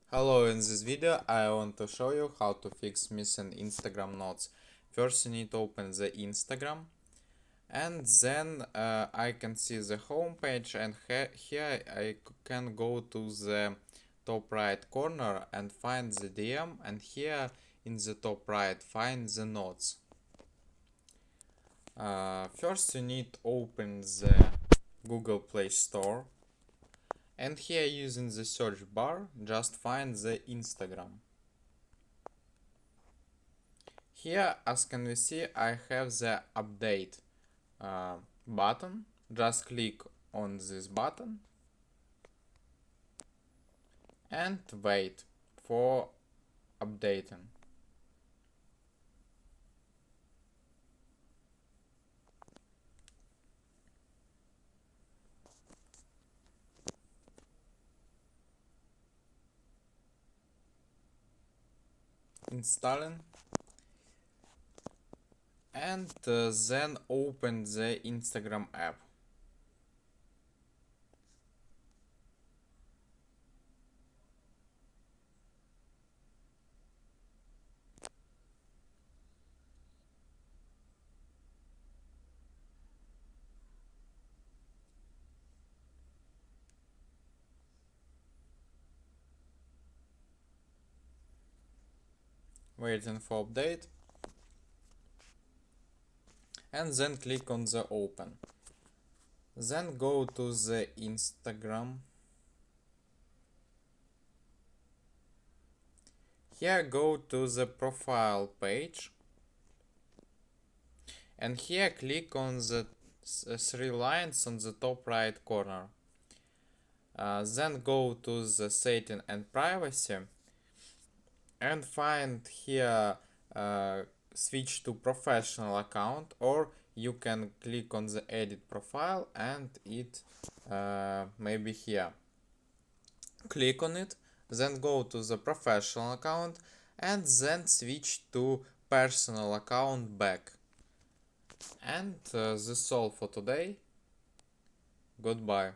Hello, in this video I want to show you how to fix missing Instagram notes. First you need to open the Instagram and then I can see the home page, and here I can go to the top right corner and find the DM, and here in the top right find the notes. First you need to open the Google Play Store, and here using the search bar just find the Instagram. Here, as can we see, I have the update button. Just click on this button and wait for updating. Installing, and then open the Instagram app. Waiting for update, and then click on the open. Then go to the Instagram. Here go to the profile page, and here click on the three lines on the top right corner. Then go to the setting and privacy and find here switch to professional account, or you can click on the edit profile and it maybe here. Click on it, then go to the professional account and then switch to personal account back. And that's all for today. Goodbye.